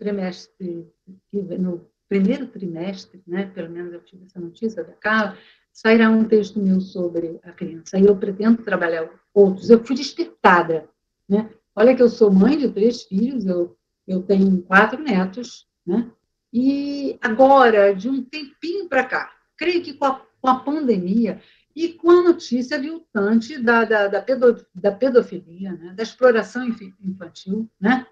primeiro trimestre, né? Pelo menos eu tive essa notícia da Carla, sairá um texto meu sobre a criança. E eu pretendo trabalhar outros. Eu fui despertada, né? Olha que eu sou mãe de 3 filhos, eu tenho 4 netos, né? E agora, de um tempinho para cá, creio que com a pandemia e com a notícia aviltante da pedofilia, né? Da exploração infantil, né?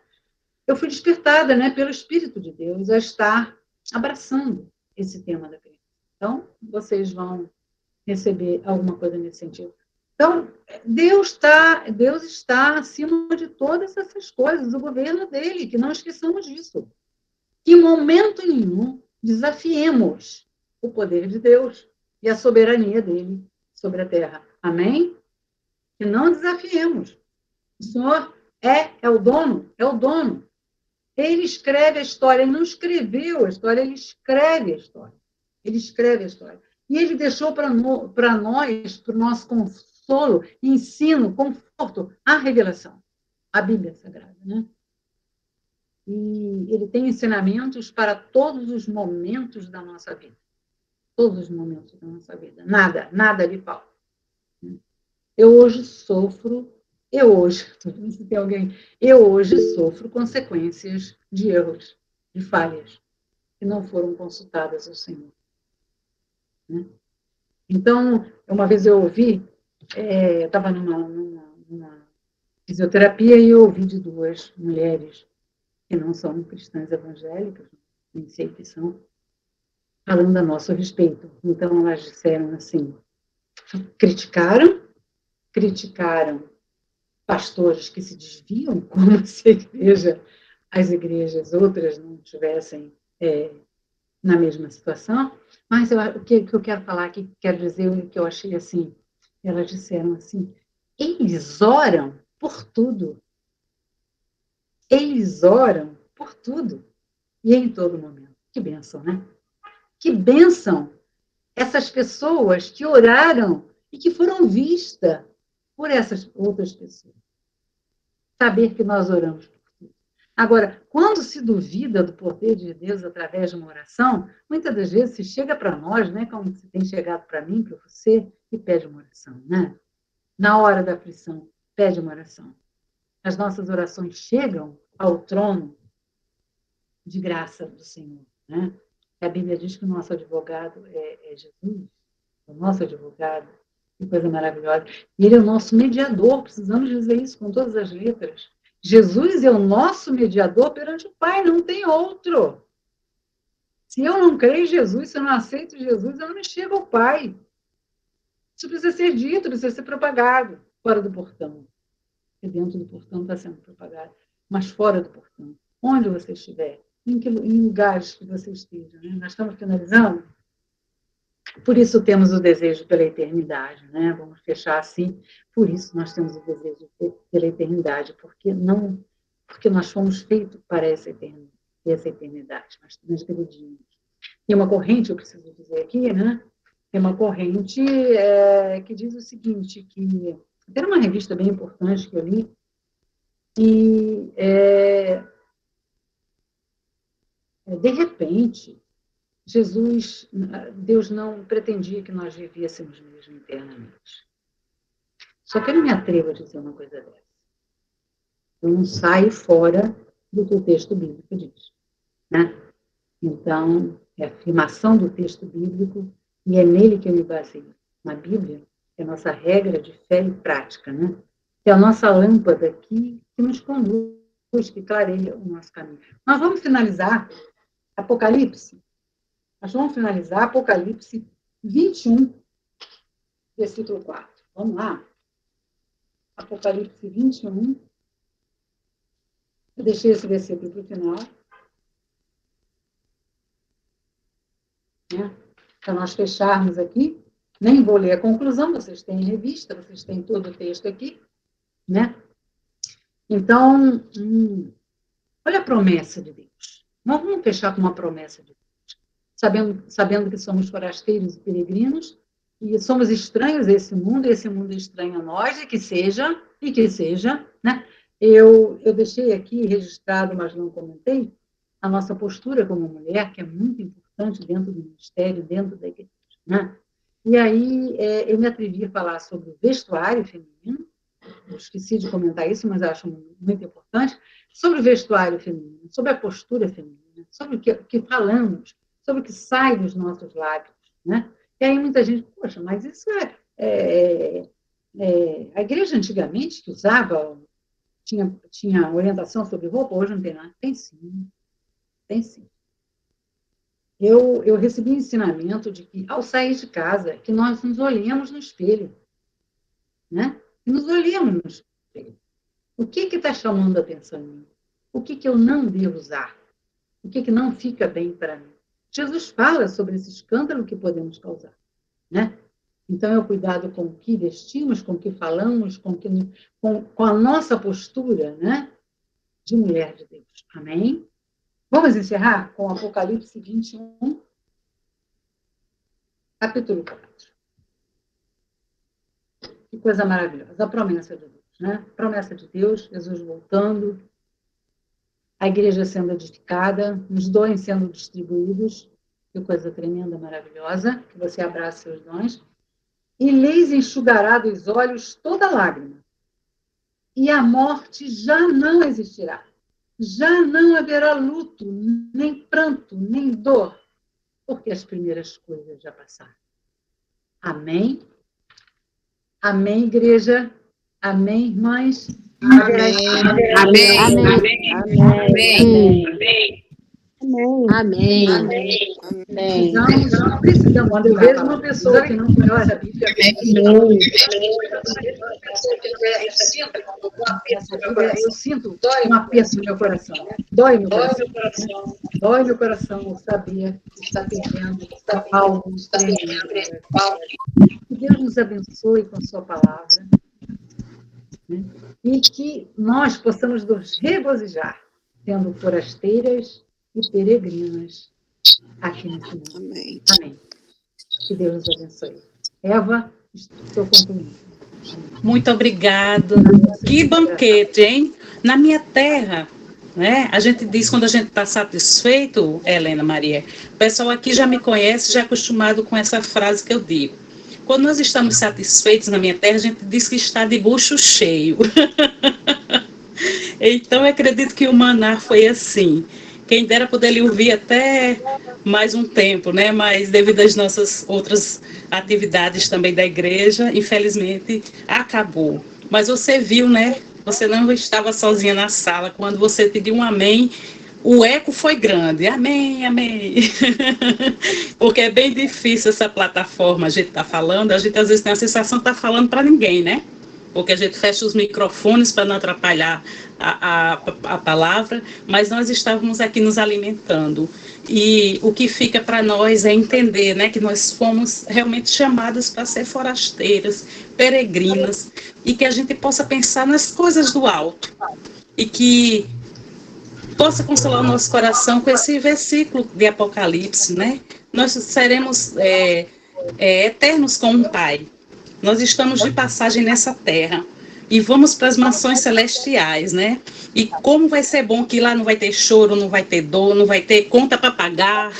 Eu fui despertada, né, pelo Espírito de Deus a estar abraçando esse tema da criança. Então, vocês vão receber alguma coisa nesse sentido. Então, Deus está acima de todas essas coisas, o governo dele, que não esqueçamos disso. Que em momento nenhum desafiemos o poder de Deus e a soberania dele sobre a terra. Amém? Que não desafiemos. O Senhor é o dono, é o dono. Ele escreve a história, ele não escreveu a história, ele escreve a história. Ele escreve a história. E ele deixou para nós, para o nosso consolo, ensino, conforto, a revelação, a Bíblia Sagrada. Né? E ele tem ensinamentos para todos os momentos da nossa vida. Todos os momentos da nossa vida. Nada lhe falta. Eu hoje sofro consequências de erros, de falhas, que não foram consultadas ao Senhor. Né? Então, uma vez eu ouvi, eu estava numa fisioterapia e eu ouvi de 2 mulheres, que não são cristãs evangélicas, nem sei que são, falando a nosso respeito. Então, elas disseram assim, criticaram pastores que se desviam, como se as igrejas outras não estivessem na mesma situação, mas o que eu quero falar aqui, quero dizer o que eu achei assim, elas disseram assim, eles oram por tudo. Eles oram por tudo e em todo momento. Que bênção, né? Que bênção essas pessoas que oraram e que foram vistas por essas outras pessoas. Saber que nós oramos por tudo. Agora, quando se duvida do poder de Deus através de uma oração, muitas das vezes se chega para nós, né, como se tem chegado para mim, para você, e pede uma oração, né? Na hora da aflição, pede uma oração. As nossas orações chegam ao trono de graça do Senhor, né? A Bíblia diz que o nosso advogado é Jesus, o nosso advogado, que coisa maravilhosa. E ele é o nosso mediador, precisamos dizer isso com todas as letras. Jesus é o nosso mediador perante o Pai, não tem outro. Se eu não creio em Jesus, se eu não aceito Jesus, eu não chego ao Pai. Isso precisa ser dito, precisa ser propagado fora do portão. Porque dentro do portão está sendo propagado, mas fora do portão. Onde você estiver, em lugares que você esteja. Né? Nós estamos finalizando. Por isso temos o desejo pela eternidade, né? Vamos fechar assim. Por isso nós temos o desejo pela eternidade, porque nós fomos feitos para essa eternidade. Nós dividimos. Tem uma corrente, eu preciso dizer aqui, né? Tem uma corrente que diz o seguinte, que tem uma revista bem importante que eu li, e de repente Deus não pretendia que nós vivêssemos mesmo eternamente. Só que eu não me atrevo a dizer uma coisa dessa. Eu não saio fora do que o texto bíblico diz. Né? Então, é a afirmação do texto bíblico, e é nele que eu me baseio. Na Bíblia, é a nossa regra de fé e prática. Né? É a nossa lâmpada que nos conduz, que clareia o nosso caminho. Nós vamos finalizar Apocalipse. Nós vamos finalizar Apocalipse 21, versículo 4. Vamos lá? Apocalipse 21. Eu deixei esse versículo para o final. Né? Para nós fecharmos aqui. Nem vou ler a conclusão, vocês têm em revista, vocês têm todo o texto aqui. Né? Então, olha a promessa de Deus. Nós vamos fechar com uma promessa de Deus. Sabendo que somos forasteiros e peregrinos, e somos estranhos a esse mundo é estranho a nós, e que seja, né? Eu deixei aqui registrado, mas não comentei, a nossa postura como mulher, que é muito importante dentro do ministério, dentro da igreja, né? E aí eu me atrevi a falar sobre o vestuário feminino, eu esqueci de comentar isso, mas acho muito importante, sobre o vestuário feminino, sobre a postura feminina, sobre o que falamos, sobre o que sai dos nossos lábios, né? E aí muita gente, poxa, mas isso a igreja antigamente que usava, tinha orientação sobre roupa, hoje não tem nada. Tem sim, tem sim. Eu recebi ensinamento de que, ao sair de casa, que nós nos olhemos no espelho, né? E nos olhemos no espelho. O que está chamando a atenção em mim? O que eu não devo usar? O que não fica bem para mim? Jesus fala sobre esse escândalo que podemos causar, né? Então, é o cuidado com o que vestimos, com o que falamos, com a nossa postura, né? De mulher de Deus. Amém? Vamos encerrar com Apocalipse 21, capítulo 4. Que coisa maravilhosa. A promessa de Deus, né? Promessa de Deus, Jesus voltando, a igreja sendo edificada, os dons sendo distribuídos, que coisa tremenda, maravilhosa, que você abrace seus dons, e lhes enxugará dos olhos toda lágrima, e a morte já não existirá, já não haverá luto, nem pranto, nem dor, porque as primeiras coisas já passaram. Amém? Amém, igreja? Amém, irmãs? Amém. Amém. Amém. Amém. Precisamos. Quando eu vejo uma pessoa que não conhece a Bíblia, eu sinto um aperto no meu coração. Dói meu coração. Dói meu coração saber que está perdendo algo tremendo. Que Deus nos abençoe com a sua palavra. Né? E que nós possamos nos regozijar, sendo forasteiras e peregrinas aqui nesse mundo. Amém. Amém. Que Deus nos abençoe. Eva, estou concluindo. Muito obrigado. Que banquete, hein? Na minha terra, né? A gente diz quando a gente está satisfeito, Helena Maria, o pessoal aqui já me conhece, já é acostumado com essa frase que eu digo. Quando nós estamos satisfeitos na minha terra, a gente diz que está de bucho cheio. Então, eu acredito que o Maná foi assim. Quem dera poder lhe ouvir até mais um tempo, né? Mas devido às nossas outras atividades também da igreja, infelizmente, acabou. Mas você viu, né? Você não estava sozinha na sala. Quando você pediu um amém, o eco foi grande. Amém, amém. Porque é bem difícil essa plataforma, a gente está falando, a gente às vezes tem a sensação que está falando para ninguém, né? Porque a gente fecha os microfones para não atrapalhar a palavra, mas nós estávamos aqui nos alimentando. E o que fica para nós é entender, né, que nós fomos realmente chamadas para ser forasteiras, peregrinas, e que a gente possa pensar nas coisas do alto, e que possa consolar o nosso coração com esse versículo de Apocalipse, né? Nós seremos eternos com o Pai. Nós estamos de passagem nessa terra e vamos para as mansões celestiais, né? E como vai ser bom que lá não vai ter choro, não vai ter dor, não vai ter conta para pagar,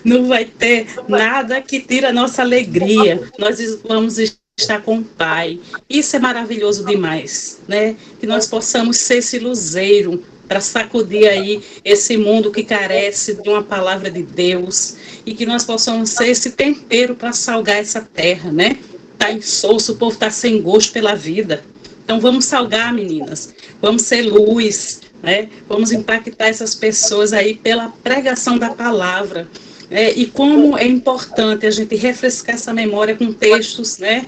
não vai ter nada que tire a nossa alegria. Nós vamos estar com o Pai. Isso é maravilhoso demais, né? Que nós possamos ser esse luzeiro para sacudir aí esse mundo que carece de uma palavra de Deus e que nós possamos ser esse tempero para salgar essa terra, né? Está insosso, o povo está sem gosto pela vida. Então vamos salgar, meninas, vamos ser luz, né? Vamos impactar essas pessoas aí pela pregação da palavra. E como é importante a gente refrescar essa memória com textos, né?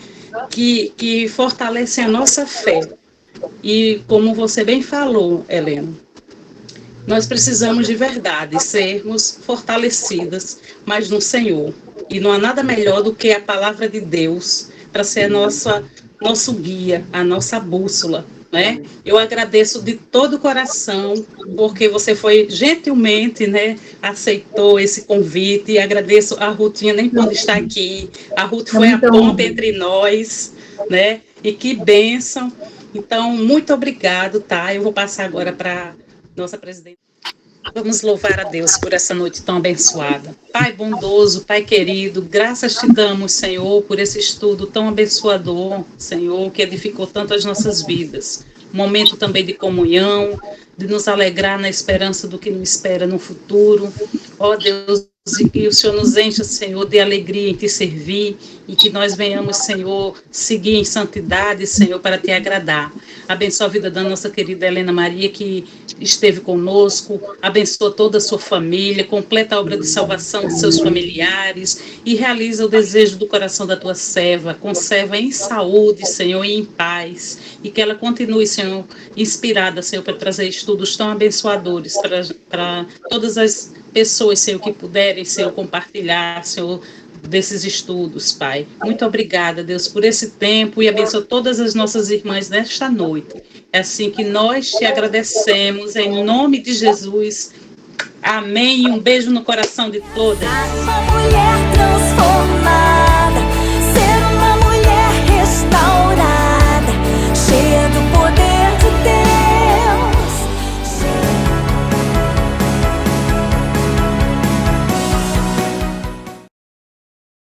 Que fortalecem a nossa fé. E como você bem falou, Helena, nós precisamos de verdade sermos fortalecidas, mas no Senhor. E não há nada melhor do que a palavra de Deus para ser nosso guia, a nossa bússola, né? Eu agradeço de todo o coração, porque você foi gentilmente, né, aceitou esse convite, e agradeço a Rutinha, nem quando está aqui, a Ruth foi a ponta entre nós, né? E que bênção. Então, muito obrigado, tá? Eu vou passar agora para nossa presidente. Vamos louvar a Deus por essa noite tão abençoada. Pai bondoso, Pai querido, graças te damos, Senhor, por esse estudo tão abençoador, Senhor, que edificou tanto as nossas vidas. Momento também de comunhão, de nos alegrar na esperança do que nos espera no futuro. Ó Deus, e que o Senhor nos encha, Senhor, de alegria em te servir e que nós venhamos, Senhor, seguir em santidade, Senhor, para te agradar. Abençoa a vida da nossa querida Helena Maria, que esteve conosco, abençoa toda a sua família, completa a obra de salvação de seus familiares e realiza o desejo do coração da tua serva, conserva em saúde, Senhor, e em paz, e que ela continue, Senhor, inspirada, Senhor, para trazer estudos tão abençoadores para todas as pessoas, Senhor, que puderem, Senhor, compartilhar, Senhor, desses estudos, Pai. Muito obrigada, Deus, por esse tempo e abençoa todas as nossas irmãs nesta noite. É assim que nós te agradecemos, em nome de Jesus. Amém. Um beijo no coração de todas. Uma mulher